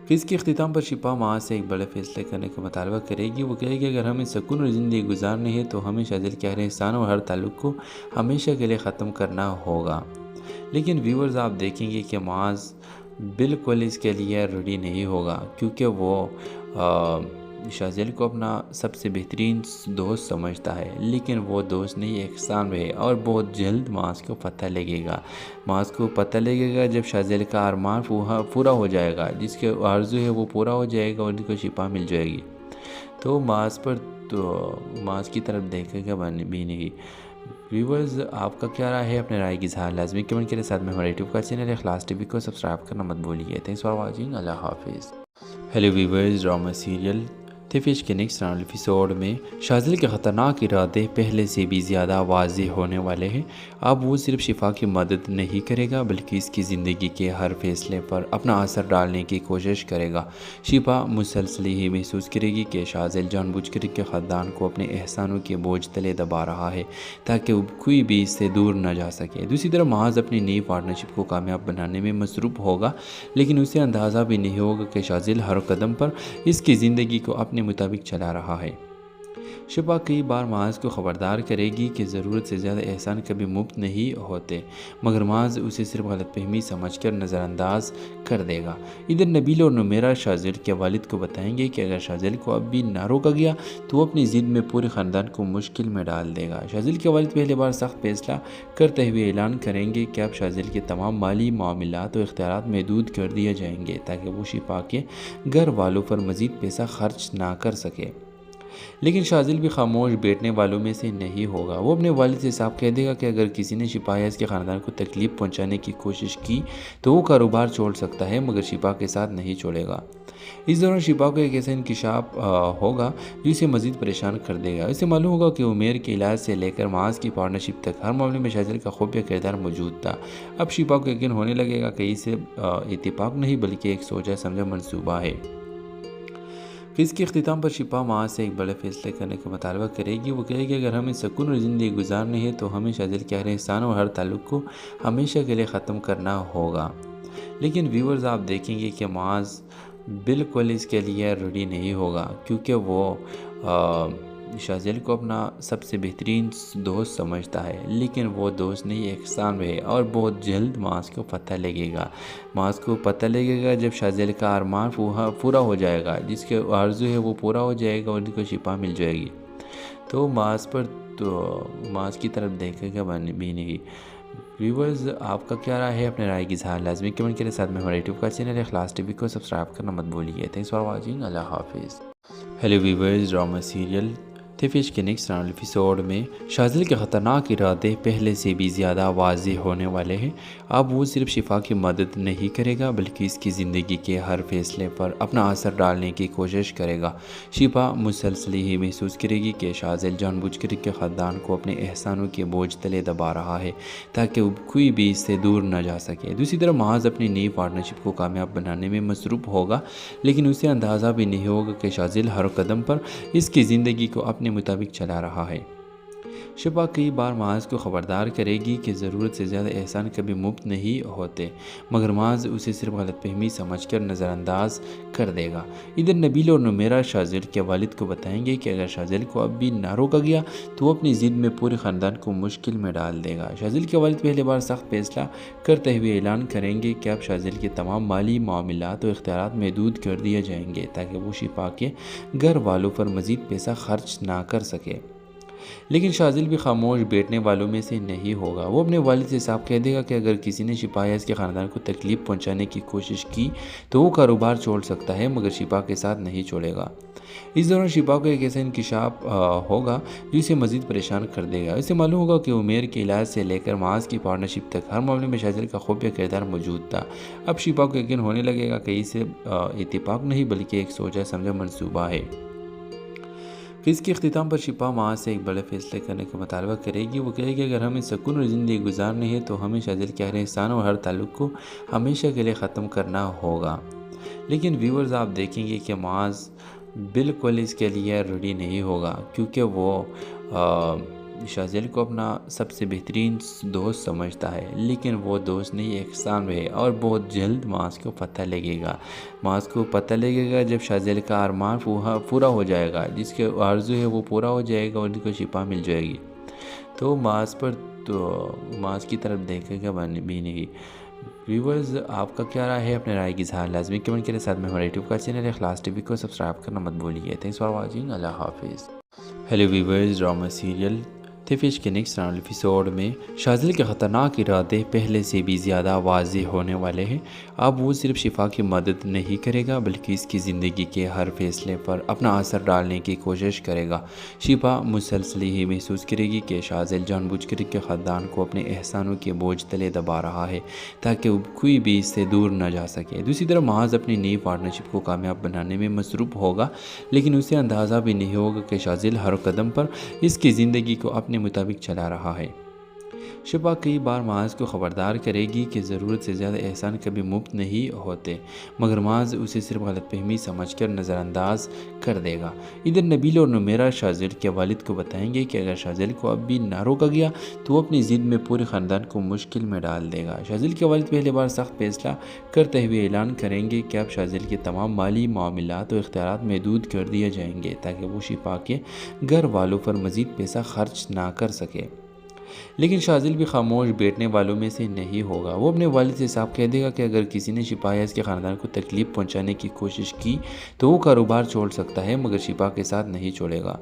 اس کے اختتام پر شفا معاذ سے ایک بڑے فیصلے کرنے کا مطالبہ کرے گی۔ وہ کہے گی اگر ہمیں سکون اور زندگی گزارنی ہے تو ہمیں شاذل کے ہر احسان اور ہر تعلق کو ہمیشہ کے لیے ختم کرنا ہوگا۔ لیکن ویورز آپ دیکھیں گے کہ معاذ بالکل اس کے لیے ریڈی نہیں ہوگا، کیونکہ وہ شاذل کو اپنا سب سے بہترین دوست سمجھتا ہے، لیکن وہ دوست نہیں احسان ہے اور بہت جلد معاذ کو پتہ لگے گا۔ معاذ کو پتہ لگے گا جب شاذل کا ارمان پورا ہو جائے گا، جس کے آرزو ہے وہ پورا ہو جائے گا اور ان کو شفا مل جائے گی تو معاذ کی طرف دیکھے گا بھی نہیں۔ ویورز آپ کا کیا رائے ہے؟ اپنے رائے کی اظہار لازمی کمنٹ کے ساتھ میں ہمارے یوٹیوب کا چینل اخلاص ٹی وی کو سبسکرائب کرنا مت بھولیے۔ تھینکس فار واچنگ، اللہ حافظ۔ Hello viewers, drama serial Tafeesh کے نیکسٹ ایپیسوڈ میں شاذل کے خطرناک ارادے پہلے سے بھی زیادہ واضح ہونے والے ہیں۔ اب وہ صرف شفا کی مدد نہیں کرے گا بلکہ اس کی زندگی کے ہر فیصلے پر اپنا اثر ڈالنے کی کوشش کرے گا۔ شفا مسلسل ہی محسوس کرے گی کہ شاذل جان بوجھ کر کے خاندان کو اپنے احسانوں کے بوجھ تلے دبا رہا ہے تاکہ کوئی بھی اس سے دور نہ جا سکے۔ دوسری طرف معاذ اپنی نئی پارٹنرشپ کو کامیاب بنانے میں مصروف ہوگا، لیکن اسے اندازہ بھی نہیں ہوگا کہ شاذل ہر قدم پر اس کی زندگی کو اپنے مطابق چلا رہا ہے۔ شفا کئی بار معاذ کو خبردار کرے گی کہ ضرورت سے زیادہ احسان کبھی مفت نہیں ہوتے، مگر معاذ اسے صرف غلط فہمی سمجھ کر نظر انداز کر دے گا۔ ادھر نبیل اور نمیرہ شاذل کے والد کو بتائیں گے کہ اگر شاذل کو اب بھی نہ روکا گیا تو وہ اپنی ضد میں پورے خاندان کو مشکل میں ڈال دے گا۔ شاذل کے والد پہلی بار سخت فیصلہ کرتے ہوئے اعلان کریں گے کہ اب شاذل کے تمام مالی معاملات و اختیارات محدود کر دیے جائیں گے تاکہ وہ شفا کے گھر والوں پر مزید پیسہ خرچ نہ کر سکے۔ لیکن شاذل بھی خاموش بیٹھنے والوں میں سے نہیں ہوگا۔ وہ اپنے والد سے صاف کہہ دے گا کہ اگر کسی نے شفا یا اس کے خاندان کو تکلیف پہنچانے کی کوشش کی تو وہ کاروبار چھوڑ سکتا ہے مگر شفا کے ساتھ نہیں چھوڑے گا۔ اس دوران شفا کو ایک ایسا انکشاف ہوگا جو اسے مزید پریشان کر دے گا۔ اسے معلوم ہوگا کہ عمیر کے علاج سے لے کر معاذ کی پارٹنرشپ تک ہر معاملے میں شاذل کا خفیہ کردار موجود تھا۔ اب شفا کو یقین ہونے لگے گا کہ اسے اتفاق نہیں بلکہ ایک سوچا سمجھا منصوبہ ہے۔ اس کے اختتام پر شفا معاذ سے ایک بڑے فیصلے کرنے کا مطالبہ کرے گی۔ وہ کہے گی اگر ہمیں سکون اور زندگی گزارنی ہے تو ہمیں شاذل کے ہر احسان اور ہر تعلق کو ہمیشہ کے لیے ختم کرنا ہوگا۔ لیکن ویورز آپ دیکھیں گے کہ معاذ بالکل اس کے لیے ریڈی نہیں ہوگا، کیونکہ وہ شاذل کو اپنا سب سے بہترین دوست سمجھتا ہے، لیکن وہ دوست نہیں احسان ہے اور بہت جلد معاذ کو پتہ لگے گا۔ معاذ کو پتہ لگے گا جب شاذل کا ارمان پورا ہو جائے گا، جس کے آرزو ہے وہ پورا ہو جائے گا اور ان کو شفا مل جائے گی تو معاذ کی طرف دیکھے گا بھی نہیں۔ ویورز آپ کا کیا رائے ہے؟ اپنے رائے کی اظہار لازمی کمنٹ کے ساتھ میں ہمارے یوٹیوب کا چینل اخلاص ٹی وی کو سبسکرائب کرنا مت بھولیے۔ تھینکس فار واچنگ، اللہ حافظ۔ Hello viewers, drama serial Tafeesh کے نیکسٹ ایپیسوڈ میں شاذل کے خطرناک ارادے پہلے سے بھی زیادہ واضح ہونے والے ہیں۔ اب وہ صرف شفا کی مدد نہیں کرے گا بلکہ اس کی زندگی کے ہر فیصلے پر اپنا اثر ڈالنے کی کوشش کرے گا۔ شفا مسلسل ہی محسوس کرے گی کہ شاذل جان بوجھ کر کے خاندان کو اپنے احسانوں کے بوجھ تلے دبا رہا ہے تاکہ کوئی بھی اس سے دور نہ جا سکے۔ دوسری طرف معاذ اپنی نئی پارٹنرشپ کو کامیاب بنانے میں مصروف ہوگا، لیکن اسے اندازہ بھی نہیں ہوگا کہ شاذل ہر قدم پر اس کی زندگی کو اپنے مطابق چلا رہا ہے۔ شفا کئی بار معاذ کو خبردار کرے گی کہ ضرورت سے زیادہ احسان کبھی مفت نہیں ہوتے، مگر معاذ اسے صرف غلط فہمی سمجھ کر نظر انداز کر دے گا۔ ادھر نبیل اور نمیرہ شاذل کے والد کو بتائیں گے کہ اگر شاذل کو اب بھی نہ روکا گیا تو وہ اپنی ضد میں پورے خاندان کو مشکل میں ڈال دے گا۔ شاذل کے والد پہلی بار سخت فیصلہ کرتے ہوئے اعلان کریں گے کہ اب شاذل کے تمام مالی معاملات و اختیارات محدود کر دیے جائیں گے تاکہ وہ شفا کے گھر والوں پر مزید پیسہ خرچ نہ کر سکے۔ لیکن شاذل بھی خاموش بیٹھنے والوں میں سے نہیں ہوگا۔ وہ اپنے والد سے صاف کہہ دے گا کہ اگر کسی نے شفا یا اس کے خاندان کو تکلیف پہنچانے کی کوشش کی تو وہ کاروبار چھوڑ سکتا ہے مگر شفا کے ساتھ نہیں چھوڑے گا۔ اس دوران شفا کو ایک ایسا انکشاف ہوگا جو اسے مزید پریشان کر دے گا۔ اسے معلوم ہوگا کہ عمیر کے علاج سے لے کر معاذ کی پارٹنرشپ تک ہر معاملے میں شاذل کا خفیہ کردار موجود تھا۔ اب شفا کو یقین ہونے لگے گا کہ اسے اتفاق نہیں بلکہ ایک سوچا سمجھا منصوبہ ہے۔ اس کے اختتام پر شفا معاذ سے ایک بڑے فیصلے کرنے کا مطالبہ کرے گی۔ وہ کہے گی اگر ہمیں سکون اور زندگی گزارنی ہے تو ہمیں شاذل کے ہر احسان اور ہر تعلق کو ہمیشہ کے لیے ختم کرنا ہوگا۔ لیکن ویورز آپ دیکھیں گے کہ معاذ بالکل اس کے لیے ریڈی نہیں ہوگا، کیونکہ وہ شاذل کو اپنا سب سے بہترین دوست سمجھتا ہے، لیکن وہ دوست نہیں احسان ہے اور بہت جلد معاذ کو پتہ لگے گا۔ معاذ کو پتہ لگے گا جب شاذل کا ارمان پورا ہو جائے گا، جس کے آرزو ہے وہ پورا ہو جائے گا اور ان کو شفا مل جائے گی تو معاذ کی طرف دیکھے گا بھی نہیں۔ ویورز آپ کا کیا رائے ہے؟ اپنے رائے کی اظہار لازمی کمنٹ کے ساتھ میں ہمارے یوٹیوب کا چینل اخلاص ٹی وی کو سبسکرائب کرنا مت بھولیے۔ تھینکس فار واچنگ، اللہ حافظ۔ Hello viewers, drama serial Tafeesh کے نیکسٹ ایپیسوڈ میں شاذل کے خطرناک ارادے پہلے سے بھی زیادہ واضح ہونے والے ہیں۔ اب وہ صرف شفا کی مدد نہیں کرے گا بلکہ اس کی زندگی کے ہر فیصلے پر اپنا اثر ڈالنے کی کوشش کرے گا۔ شفا مسلسل ہی محسوس کرے گی کہ شاذل جان بوجھ کر کے خاندان کو اپنے احسانوں کے بوجھ تلے دبا رہا ہے تاکہ کوئی بھی اس سے دور نہ جا سکے۔ دوسری طرف محاذ اپنی نئی پارٹنرشپ کو کامیاب بنانے میں مصروف ہوگا، لیکن اسے اندازہ بھی نہیں ہوگا کہ شاذل ہر قدم پر اس کی زندگی کو اپنے مطابق چلا رہا ہے۔ شفا کئی بار محاذ کو خبردار کرے گی کہ ضرورت سے زیادہ احسان کبھی مفت نہیں ہوتے، مگر محاذ اسے صرف غلط فہمی سمجھ کر نظر انداز کر دے گا۔ ادھر نبیل اور نمیرہ شاذل کے والد کو بتائیں گے کہ اگر شاذل کو اب بھی نہ روکا گیا تو وہ اپنی ضد میں پورے خاندان کو مشکل میں ڈال دے گا۔ شاذل کے والد پہلے بار سخت فیصلہ کرتے ہوئے اعلان کریں گے کہ اب شاذل کے تمام مالی معاملات و اختیارات محدود کر دیے جائیں گے تاکہ وہ شفا کے گھر والوں پر مزید پیسہ خرچ نہ کر سکے۔ لیکن شاذل بھی خاموش بیٹھنے والوں میں سے نہیں ہوگا۔ وہ اپنے والد سے صاف کہہ دے گا کہ اگر کسی نے شفا یا اس کے خاندان کو تکلیف پہنچانے کی کوشش کی تو وہ کاروبار چھوڑ سکتا ہے مگر شفا کے ساتھ نہیں چھوڑے گا۔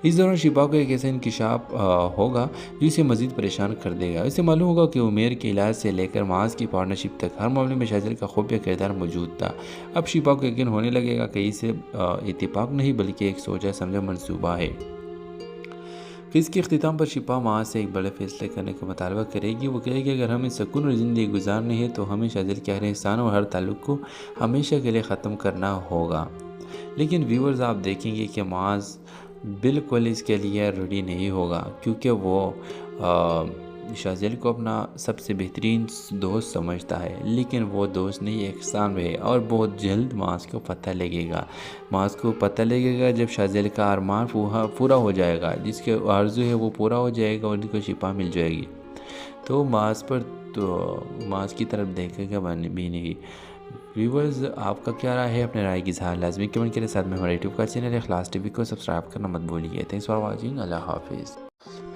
اس دوران شفا کو ایک ایسا انکشاف ہوگا جو اسے مزید پریشان کر دے گا۔ اسے معلوم ہوگا کہ عمیر کے علاج سے لے کر محاذ کی پارٹنرشپ تک ہر معاملے میں شاذل کا خفیہ کردار موجود تھا۔ اب شفا کو یقین ہونے لگے گا کہ اسے اتفاق نہیں بلکہ ایک سوچا سمجھا منصوبہ ہے۔ اس کے اختتام پر شفا محاذ سے ایک بڑے فیصلے کرنے کا مطالبہ کرے گی۔ وہ کہے گی اگر ہمیں سکون اور زندگی گزارنی ہے تو ہمیں شاذل کے ہر احسان اور ہر تعلق کو ہمیشہ کے لیے ختم کرنا ہوگا۔ لیکن ویورز آپ دیکھیں گے کہ محاذ بالکل اس کے لیے ریڈی نہیں ہوگا، کیونکہ وہ شاذل کو اپنا سب سے بہترین دوست سمجھتا ہے، لیکن وہ دوست نہیں احسان ہے، اور بہت جلد محاذ کو پتہ لگے گا۔ محاذ کو پتہ لگے گا جب شاذل کا ارمان پورا ہو جائے گا، جس کے آرزو ہے وہ پورا ہو جائے گا اور ان کو شفا مل جائے گی، تو محاذ کی طرف دیکھے گا بھی نہیں۔ ویورز آپ کا کیا رائے ہے؟ اپنے رائے کی اظہار لازمی کمنٹ کے ساتھ میں ہمارے یوٹیوب کا چینل اخلاص ٹی وی کو سبسکرائب کرنا مت بھولیے۔ تھینکس فار واچنگ، اللہ حافظ۔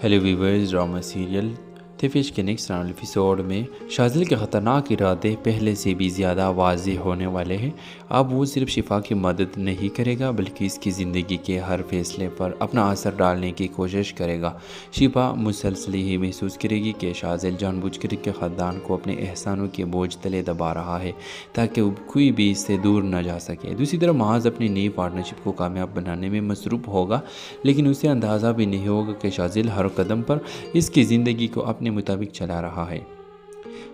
Hello viewers, drama serial Tafeesh کے نیکسٹ ایپیسوڈ میں شاذل کے خطرناک ارادے پہلے سے بھی زیادہ واضح ہونے والے ہیں۔ اب وہ صرف شفا کی مدد نہیں کرے گا بلکہ اس کی زندگی کے ہر فیصلے پر اپنا اثر ڈالنے کی کوشش کرے گا۔ شفا مسلسل ہی محسوس کرے گی کہ شاذل جان بوجھ کر کے خاندان کو اپنے احسانوں کے بوجھ تلے دبا رہا ہے تاکہ کوئی بھی اس سے دور نہ جا سکے۔ دوسری طرف محاذ اپنی نئی پارٹنرشپ کو کامیاب بنانے میں مصروف ہوگا، لیکن اسے اندازہ بھی نہیں ہوگا کہ شاذل ہر قدم پر اس کی زندگی کو اپنے مطابق چلا رہا ہے۔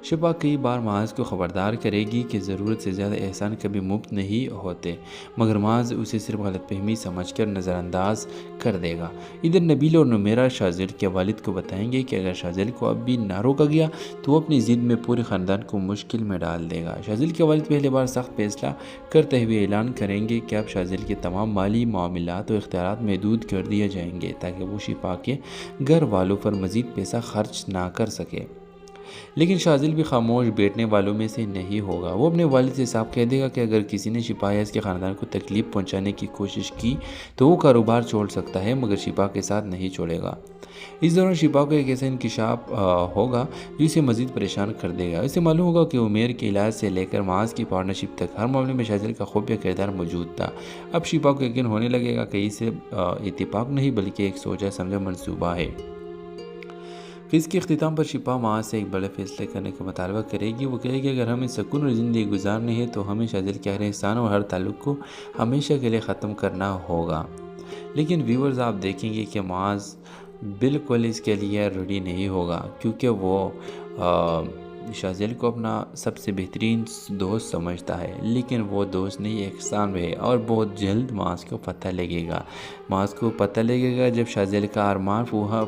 شفا کئی بار محاذ کو خبردار کرے گی کہ ضرورت سے زیادہ احسان کبھی مفت نہیں ہوتے، مگر محاذ اسے صرف غلط فہمی سمجھ کر نظر انداز کر دے گا۔ ادھر نبیل اور نمیرہ شاذل کے والد کو بتائیں گے کہ اگر شاذل کو اب بھی نہ روکا گیا تو وہ اپنی ضد میں پورے خاندان کو مشکل میں ڈال دے گا۔ شاذل کے والد پہلے بار سخت فیصلہ کرتے ہوئے اعلان کریں گے کہ اب شاذل کے تمام مالی معاملات و اختیارات محدود کر دیے جائیں گے تاکہ وہ شفا کے گھر والوں پر مزید پیسہ خرچ نہ کر سکے۔ لیکن شاذل بھی خاموش بیٹھنے والوں میں سے نہیں ہوگا۔ وہ اپنے والد سے صاف کہہ دے گا کہ اگر کسی نے شفا یا اس کے خاندان کو تکلیف پہنچانے کی کوشش کی تو وہ کاروبار چھوڑ سکتا ہے مگر شفا کے ساتھ نہیں چھوڑے گا۔ اس دوران شفا کو ایک ایسا انکشاف ہوگا جو اسے مزید پریشان کر دے گا۔ اسے معلوم ہوگا کہ عمیر کے علاج سے لے کر محاذ کی پارٹنرشپ تک ہر معاملے میں شاذل کا خفیہ کردار موجود تھا۔ اب شفا کو یقین ہونے لگے گا کہ اسے اتفاق نہیں بلکہ ایک سوچا سمجھا منصوبہ ہے۔ اس کے اختتام پر شفا محاذ سے ایک بڑے فیصلے کرنے کا مطالبہ کرے گی۔ وہ کہے گی اگر ہمیں سکون اور زندگی گزارنی ہے تو ہمیں شاذل کے ہر احسان اور ہر تعلق کو ہمیشہ کے لیے ختم کرنا ہوگا۔ لیکن ویورز آپ دیکھیں گے کہ محاذ بالکل اس کے لیے ریڈی نہیں ہوگا، کیونکہ وہ شاذل کو اپنا سب سے بہترین دوست سمجھتا ہے، لیکن وہ دوست نہیں احسان ہے، اور بہت جلد محاذ کو پتہ لگے گا۔ محاذ کو پتہ لگے گا جب شاذل کا ارمان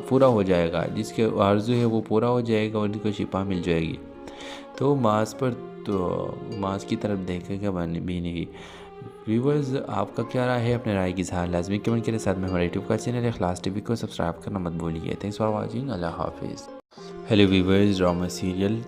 پورا ہو جائے گا، جس کے آرزو ہے وہ پورا ہو جائے گا اور ان کو شفا مل جائے گی، تو محاذ کی طرف دیکھے گا بھی نہیں۔ ویورز آپ کا کیا رائے ہے؟ اپنے رائے کی اظہار لازمی کمنٹ کے ساتھ میں ہمارے یوٹیوب کا چینل اخلاص ٹی وی کو سبسکرائب کرنا مت بھولیے۔ تھینکس فار واچنگ، اللہ حافظ۔ Hello viewers, drama serial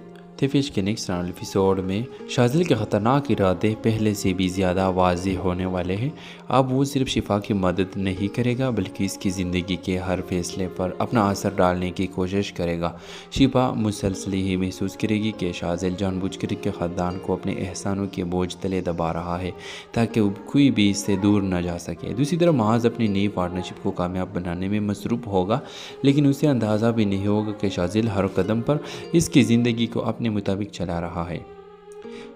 Tafeesh کے نیکسٹ ایپیسوڈ میں شاذل کے خطرناک ارادے پہلے سے بھی زیادہ واضح ہونے والے ہیں۔ اب وہ صرف شفا کی مدد نہیں کرے گا بلکہ اس کی زندگی کے ہر فیصلے پر اپنا اثر ڈالنے کی کوشش کرے گا۔ شفا مسلسل ہی محسوس کرے گی کہ شاذل جان بوجھ کر کے خاندان کو اپنے احسانوں کے بوجھ تلے دبا رہا ہے تاکہ کوئی بھی اس سے دور نہ جا سکے۔ دوسری طرف معاذ اپنی نئی پارٹنرشپ کو کامیاب بنانے میں مصروف ہوگا، لیکن اسے اندازہ بھی نہیں ہوگا کہ شاذل ہر قدم پر اس کی زندگی کو اپنے مطابق چلا رہا ہے۔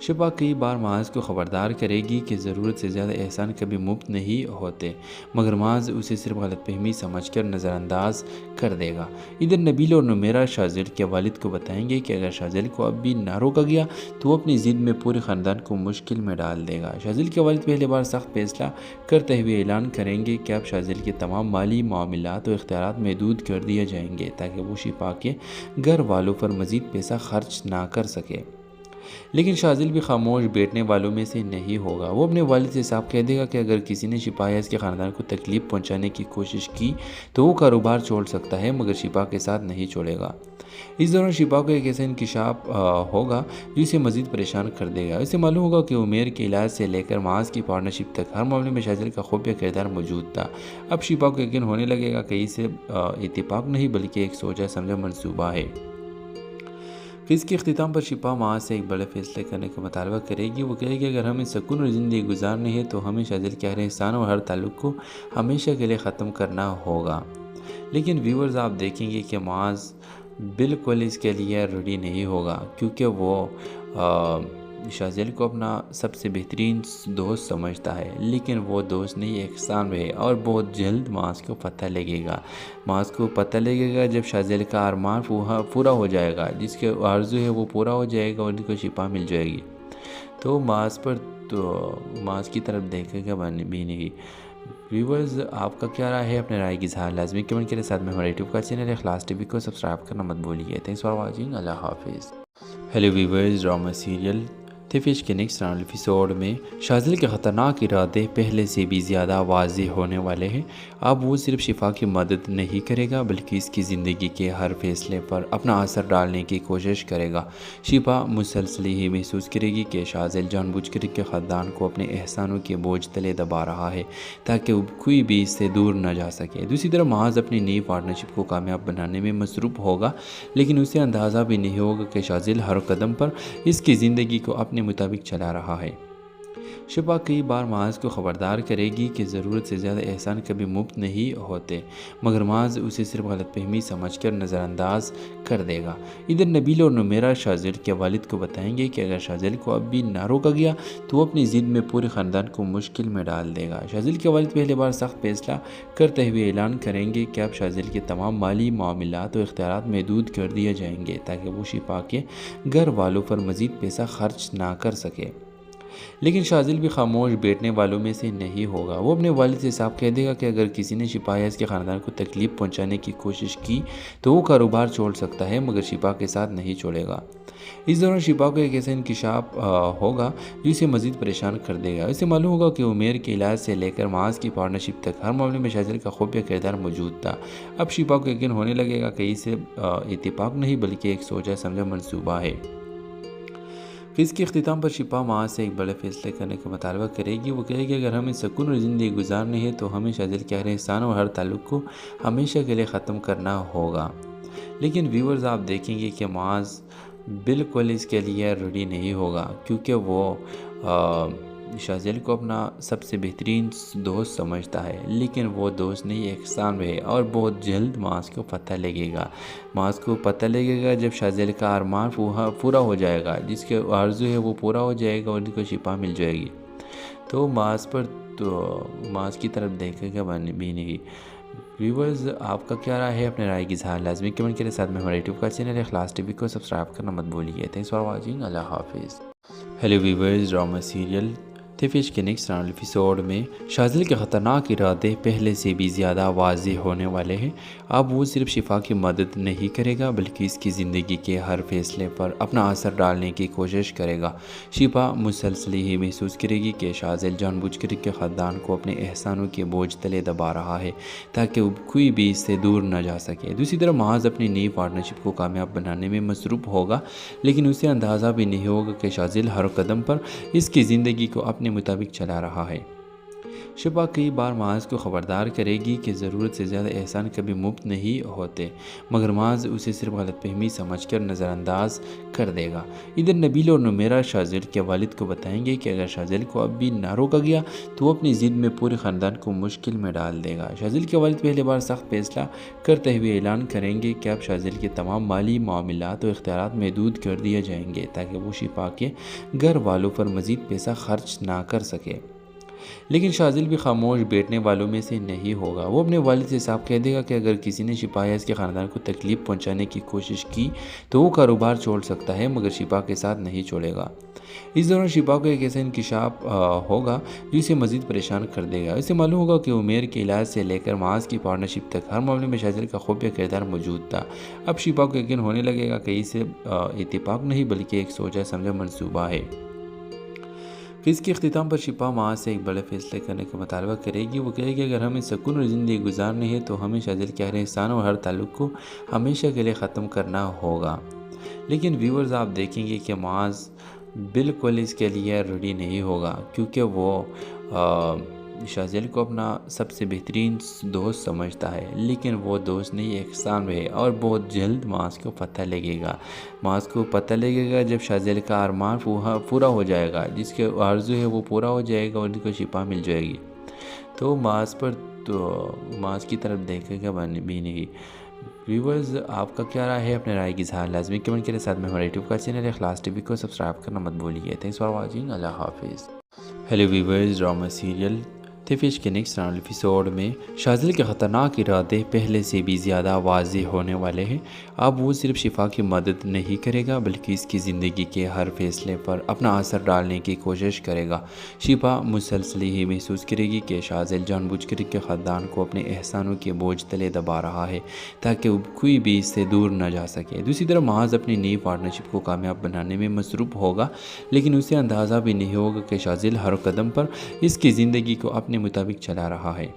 شفا کئی بار معاذ کو خبردار کرے گی کہ ضرورت سے زیادہ احسان کبھی مفت نہیں ہوتے، مگر معاذ اسے صرف غلط فہمی سمجھ کر نظر انداز کر دے گا۔ ادھر نبیل اور نمیرہ شاذل کے والد کو بتائیں گے کہ اگر شاذل کو اب بھی نہ روکا گیا تو وہ اپنی ضد میں پورے خاندان کو مشکل میں ڈال دے گا۔ شاذل کے والد پہلے بار سخت فیصلہ کرتے ہوئے اعلان کریں گے کہ اب شاذل کے تمام مالی معاملات و اختیارات محدود کر دیے جائیں گے تاکہ وہ شفا کے گھر والوں پر مزید پیسہ خرچ نہ کر سکے۔ لیکن شاذل بھی خاموش بیٹھنے والوں میں سے نہیں ہوگا۔ وہ اپنے والد سے صاف کہہ دے گا کہ اگر کسی نے شفا یا اس کے خاندان کو تکلیف پہنچانے کی کوشش کی تو وہ کاروبار چھوڑ سکتا ہے مگر شفا کے ساتھ نہیں چھوڑے گا۔ اس دوران شفا کو ایک ایسا انکشاف ہوگا جو اسے مزید پریشان کر دے گا۔ اسے معلوم ہوگا کہ عمیر کے علاج سے لے کر معاذ کی پارٹنرشپ تک ہر معاملے میں شاذل کا خفیہ کردار موجود تھا۔ اب شفا کو یقین ہونے لگے گا کہ اسے اتفاق نہیں بلکہ ایک سوچا سمجھا منصوبہ ہے۔ اس کے اختتام پر شفا معاذ سے ایک بڑے فیصلے کرنے کا مطالبہ کرے گی۔ وہ کہے گی اگر ہمیں سکون اور زندگی گزارنی ہے تو ہمیں شاذل کے ہر احسان اور ہر تعلق کو ہمیشہ کے لیے ختم کرنا ہوگا۔ لیکن ویورز آپ دیکھیں گے کہ معاذ بالکل اس کے لیے ریڈی نہیں ہوگا، کیونکہ وہ شاذل کو اپنا سب سے بہترین دوست سمجھتا ہے، لیکن وہ دوست نہیں احسان ہے اور بہت جلد معاذ کو پتہ لگے گا۔ معاذ کو پتہ لگے گا جب شاذل کا ارمان پورا ہو جائے گا، جس کے آرزو ہے وہ پورا ہو جائے گا اور ان کو شفا مل جائے گی تو معاذ کی طرف دیکھے گا بھی نہیں۔ ویورز آپ کا کیا رائے ہے؟ اپنے رائے کی اظہار لازمی کمنٹ کے ساتھ میں ہمارے یوٹیوب کا چینل اخلاص ٹی وی کو سبسکرائب کرنا مت بھولیے۔ تھینکس فار واچنگ، اللہ حافظ۔ Hello viewers, drama serial Tafeesh کے نیکسٹ ایپیسوڈ میں شاذل کے خطرناک ارادے پہلے سے بھی زیادہ واضح ہونے والے ہیں۔ اب وہ صرف شفا کی مدد نہیں کرے گا بلکہ اس کی زندگی کے ہر فیصلے پر اپنا اثر ڈالنے کی کوشش کرے گا۔ شفا مسلسل ہی محسوس کرے گی کہ شاذل جان بوجھ کر کے خاندان کو اپنے احسانوں کے بوجھ تلے دبا رہا ہے تاکہ کوئی بھی اس سے دور نہ جا سکے۔ دوسری طرف معاذ اپنی نئی پارٹنرشپ کو کامیاب بنانے میں مصروف ہوگا، لیکن اسے اندازہ بھی نہیں ہوگا کہ شاذل ہر قدم پر اس کی زندگی کو اپنے مطابق چلا رہا ہے۔ شفا کئی بار معاذ کو خبردار کرے گی کہ ضرورت سے زیادہ احسان کبھی مفت نہیں ہوتے، مگر معاذ اسے صرف غلط فہمی سمجھ کر نظر انداز کر دے گا۔ ادھر نبیل اور نمیرہ شاذل کے والد کو بتائیں گے کہ اگر شاذل کو اب بھی نہ روکا گیا تو وہ اپنی ضد میں پورے خاندان کو مشکل میں ڈال دے گا۔ شاذل کے والد پہلے بار سخت فیصلہ کرتے ہوئے اعلان کریں گے کہ اب شاذل کے تمام مالی معاملات و اختیارات محدود کر دیے جائیں گے تاکہ وہ شفا کے گھر والوں پر مزید پیسہ خرچ نہ کر سکے۔ لیکن شاذل بھی خاموش بیٹھنے والوں میں سے نہیں ہوگا۔ وہ اپنے والد سے صاف کہہ دے گا کہ اگر کسی نے شفا یا اس کے خاندان کو تکلیف پہنچانے کی کوشش کی تو وہ کاروبار چھوڑ سکتا ہے مگر شفا کے ساتھ نہیں چھوڑے گا۔ اس دوران شفا کو ایک ایسا انکشاف ہوگا جو اسے مزید پریشان کر دے گا۔ اسے معلوم ہوگا کہ عمیر کے علاج سے لے کر معاذ کی پارٹنرشپ تک ہر معاملے میں شاذل کا خفیہ کردار موجود تھا۔ اب شفا کو یقین ہونے لگے گا کہ اسے اتفاق نہیں بلکہ ایک سوچا سمجھا منصوبہ ہے۔ اس کے اختتام پر شفا معاذ سے ایک بڑے فیصلے کرنے کا مطالبہ کرے گی۔ وہ کہے گی اگر ہمیں سکون اور زندگی گزارنی ہے تو ہمیں شاذل کے ہر احسان اور ہر تعلق کو ہمیشہ کے لیے ختم کرنا ہوگا۔ لیکن ویورز آپ دیکھیں گے کہ معاذ بالکل اس کے لیے ریڈی نہیں ہوگا، کیونکہ وہ شاذل کو اپنا سب سے بہترین دوست سمجھتا ہے، لیکن وہ دوست نہیں احسان ہے اور بہت جلد معاذ کو پتہ لگے گا۔ معاذ کو پتہ لگے گا جب شاذل کا ارمان پورا ہو جائے گا، جس کے آرزو ہے وہ پورا ہو جائے گا اور ان کو شفا مل جائے گی تو معاذ کی طرف دیکھے گا بھی نہیں۔ ویورز آپ کا کیا رائے ہے؟ اپنے رائے کی اظہار لازمی کمنٹ کے ساتھ میں ہمارے یوٹیوب کا چینل اخلاص ٹی وی کو سبسکرائب کرنا مت بھولیے۔ تھینکس فار واچنگ، اللہ حافظ۔ Hello viewers, drama serial Tafeesh کے نیکسٹ ایپیسوڈ میں شاذل کے خطرناک ارادے پہلے سے بھی زیادہ واضح ہونے والے ہیں۔ اب وہ صرف شفا کی مدد نہیں کرے گا بلکہ اس کی زندگی کے ہر فیصلے پر اپنا اثر ڈالنے کی کوشش کرے گا۔ شفا مسلسل ہی محسوس کرے گی کہ شاذل جان بوجھ کر کے خاندان کو اپنے احسانوں کے بوجھ تلے دبا رہا ہے تاکہ کوئی بھی اس سے دور نہ جا سکے۔ دوسری طرف معاذ اپنی نئی پارٹنرشپ کو کامیاب بنانے میں مصروف ہوگا، لیکن اسے اندازہ بھی نہیں ہوگا کہ شاذل ہر قدم پر اس کی زندگی کو اپنے مطابق چلا رہا ہے۔ شفا کئی بار معاذ کو خبردار کرے گی کہ ضرورت سے زیادہ احسان کبھی مفت نہیں ہوتے، مگر معاذ اسے صرف غلط فہمی سمجھ کر نظر انداز کر دے گا۔ ادھر نبیل اور نمیرہ شاذل کے والد کو بتائیں گے کہ اگر شاذل کو اب بھی نہ روکا گیا تو وہ اپنی ضد میں پورے خاندان کو مشکل میں ڈال دے گا۔ شاذل کے والد پہلے بار سخت فیصلہ کرتے ہوئے اعلان کریں گے کہ اب شاذل کے تمام مالی معاملات و اختیارات محدود کر دیے جائیں گے تاکہ وہ شفا کے گھر والوں پر مزید پیسہ خرچ نہ کر سکے۔ لیکن شاذل بھی خاموش بیٹھنے والوں میں سے نہیں ہوگا۔ وہ اپنے والد سے صاف کہہ دے گا کہ اگر کسی نے شفا یا اس کے خاندان کو تکلیف پہنچانے کی کوشش کی تو وہ کاروبار چھوڑ سکتا ہے مگر شفا کے ساتھ نہیں چھوڑے گا۔ اس دوران شفا کو ایک ایسا انکشاف ہوگا جو اسے مزید پریشان کر دے گا۔ اسے معلوم ہوگا کہ عمیر کے علاج سے لے کر معاذ کی پارٹنرشپ تک ہر معاملے میں شاذل کا خفیہ کردار موجود تھا۔ اب شفا کو یقین ہونے لگے گا کہ اسے اتفاق نہیں بلکہ ایک سوچا سمجھا منصوبہ ہے۔ اس کے اختتام پر شفا معاذ سے ایک بڑے فیصلے کرنے کا مطالبہ کرے گی۔ وہ کہے گی اگر ہمیں سکون اور زندگی گزارنی ہے تو ہمیں شاذل کے ہر احسان اور ہر تعلق کو ہمیشہ کے لیے ختم کرنا ہوگا۔ لیکن ویورز آپ دیکھیں گے کہ معاذ بالکل اس کے لیے ریڈی نہیں ہوگا، کیونکہ وہ شاذل کو اپنا سب سے بہترین دوست سمجھتا ہے، لیکن وہ دوست نہیں احسان ہے، اور بہت جلد معاذ کو پتہ لگے گا۔ معاذ کو پتہ لگے گا جب شاذل کا ارمان پورا ہو جائے گا، جس کے آرزو ہے وہ پورا ہو جائے گا اور ان کو شفا مل جائے گی، تو معاذ کی طرف دیکھے گا بھی نہیں۔ ویورز آپ کا کیا رائے ہے؟ اپنے رائے کی اظہار لازمی کمنٹ کے ساتھ میں ہمارے یوٹیوب کا چینل اخلاص ٹی وی کو سبسکرائب کرنا مت بھولیے۔ تھینکس فار واچنگ، اللہ حافظ۔ Hello viewers, drama serial Tafeesh کے نیکسٹ ایپیسوڈ میں شاذل کے خطرناک ارادے پہلے سے بھی زیادہ واضح ہونے والے ہیں۔ اب وہ صرف شفا کی مدد نہیں کرے گا بلکہ اس کی زندگی کے ہر فیصلے پر اپنا اثر ڈالنے کی کوشش کرے گا۔ شفا مسلسل ہی محسوس کرے گی کہ شاذل جان بوجھ کر کے خاندان کو اپنے احسانوں کے بوجھ تلے دبا رہا ہے تاکہ کوئی بھی اس سے دور نہ جا سکے۔ دوسری طرف معاذ اپنی نئی پارٹنرشپ کو کامیاب بنانے میں مصروف ہوگا، لیکن اسے اندازہ بھی نہیں ہوگا کہ شاذل ہر قدم پر اس کی زندگی کو اپنے مطابق چلا رہا ہے۔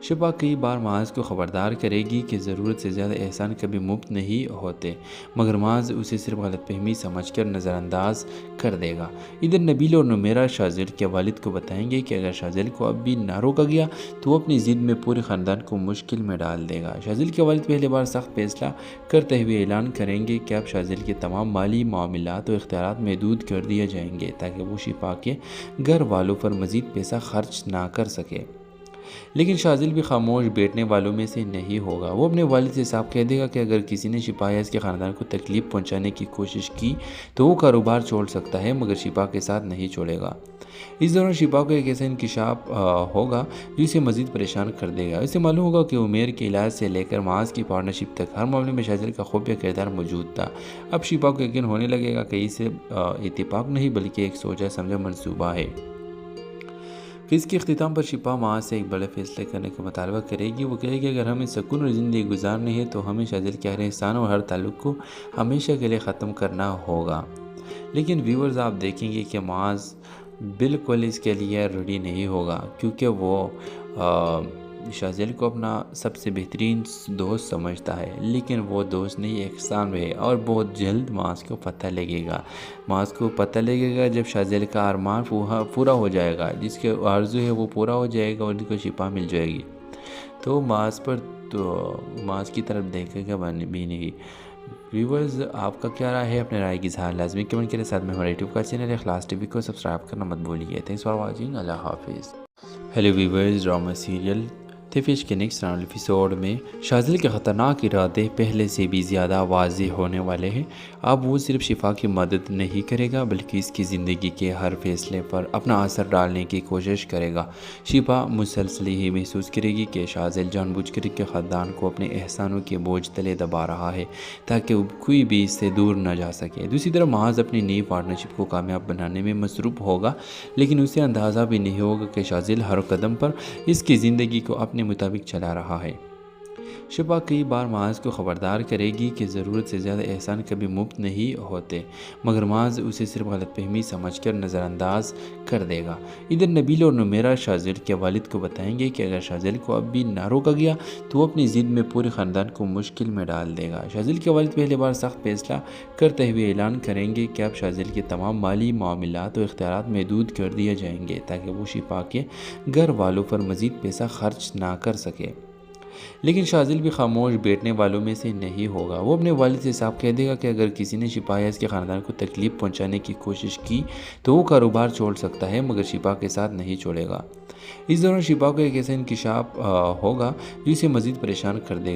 شفا کئی بار معاذ کو خبردار کرے گی کہ ضرورت سے زیادہ احسان کبھی مفت نہیں ہوتے، مگر معاذ اسے صرف غلط فہمی سمجھ کر نظر انداز کر دے گا۔ ادھر نبیل اور نمیرہ شاذل کے والد کو بتائیں گے کہ اگر شاذل کو اب بھی نہ روکا گیا تو وہ اپنی ضد میں پورے خاندان کو مشکل میں ڈال دے گا۔ شاذل کے والد پہلے بار سخت فیصلہ کرتے ہوئے اعلان کریں گے کہ اب شاذل کے تمام مالی معاملات و اختیارات محدود کر دیے جائیں گے تاکہ وہ شفا کے گھر والوں پر مزید پیسہ خرچ نہ کر سکے۔ لیکن شاذل بھی خاموش بیٹھنے والوں میں سے نہیں ہوگا۔ وہ اپنے والد سے صاف کہہ دے گا کہ اگر کسی نے شفا یا اس کے خاندان کو تکلیف پہنچانے کی کوشش کی تو وہ کاروبار چھوڑ سکتا ہے مگر شفا کے ساتھ نہیں چھوڑے گا۔ اس دوران شفا کو ایک ایسا انکشاف ہوگا جو اسے مزید پریشان کر دے گا۔ اسے معلوم ہوگا کہ عمیر کے علاج سے لے کر معاذ کی پارٹنرشپ تک ہر معاملے میں شاذل کا خفیہ کردار موجود تھا۔ اب شفا کو یقین ہونے لگے گا کہ اسے اتفاق نہیں بلکہ ایک سوچا سمجھا منصوبہ ہے۔ اس کے اختتام پر شفا معاذ سے ایک بڑے فیصلے کرنے کا مطالبہ کرے گی۔ وہ کہے گی اگر ہمیں سکون اور زندگی گزارنی ہے تو ہمیں شاذل کے ہر احسان اور ہر تعلق کو ہمیشہ کے لیے ختم کرنا ہوگا۔ لیکن ویورز آپ دیکھیں گے کہ معاذ بالکل اس کے لیے ریڈی نہیں ہوگا، کیونکہ وہ شاذل کو اپنا سب سے بہترین دوست سمجھتا ہے، لیکن وہ دوست نہیں احسان ہے، اور بہت جلد معاذ کو پتہ لگے گا۔ معاذ کو پتہ لگے گا جب شاذل کا ارمان پورا ہو جائے گا، جس کے آرزو ہے وہ پورا ہو جائے گا اور ان کو شفا مل جائے گی، تو معاذ کی طرف دیکھے گا بھی نہیں۔ ویورز آپ کا کیا رائے ہے؟ اپنے رائے کی اظہار لازمی کمنٹ کے ساتھ میں ہمارے یوٹیوب کا چینل اخلاص ٹی وی کو سبسکرائب کرنا مت بھولیے۔ تھینکس فار واچنگ، اللہ حافظ۔ Hello viewers, drama serial Tafeesh کے نیکسٹ ایپیسوڈ میں شاذل کے خطرناک ارادے پہلے سے بھی زیادہ واضح ہونے والے ہیں۔ اب وہ صرف شفا کی مدد نہیں کرے گا بلکہ اس کی زندگی کے ہر فیصلے پر اپنا اثر ڈالنے کی کوشش کرے گا۔ شفا مسلسل ہی محسوس کرے گی کہ شاذل جان بوجھ کر کے خاندان کو اپنے احسانوں کے بوجھ تلے دبا رہا ہے تاکہ کوئی بھی اس سے دور نہ جا سکے۔ دوسری طرف محاذ اپنی نئی پارٹنرشپ کو کامیاب بنانے میں مصروف ہوگا، لیکن اسے اندازہ بھی نہیں ہوگا کہ شاذل ہر قدم پر اس کی زندگی کو اپنے مطابق چلا رہا ہے۔ شفا کئی بار معاذ کو خبردار کرے گی کہ ضرورت سے زیادہ احسان کبھی مفت نہیں ہوتے، مگر معاذ اسے صرف غلط فہمی سمجھ کر نظر انداز کر دے گا۔ ادھر نبیل اور نمیرہ شاذل کے والد کو بتائیں گے کہ اگر شاذل کو اب بھی نہ روکا گیا تو وہ اپنی ضد میں پورے خاندان کو مشکل میں ڈال دے گا۔ شاذل کے والد پہلے بار سخت فیصلہ کرتے ہوئے اعلان کریں گے کہ اب شاذل کے تمام مالی معاملات و اختیارات محدود کر دیے جائیں گے تاکہ وہ شفا کے گھر والوں پر مزید پیسہ خرچ نہ کر سکے۔ لیکن شاذل بھی خاموش بیٹھنے والوں میں سے نہیں ہوگا۔ وہ اپنے والد سے صاف کہہ دے گا کہ اگر کسی نے شفا یا اس کے خاندان کو تکلیف پہنچانے کی کوشش کی تو وہ کاروبار چھوڑ سکتا ہے مگر شفا کے ساتھ نہیں چھوڑے گا۔ اس دوران شفا کو ایک ایسا انکشاف ہوگا جو اسے مزید پریشان کر دے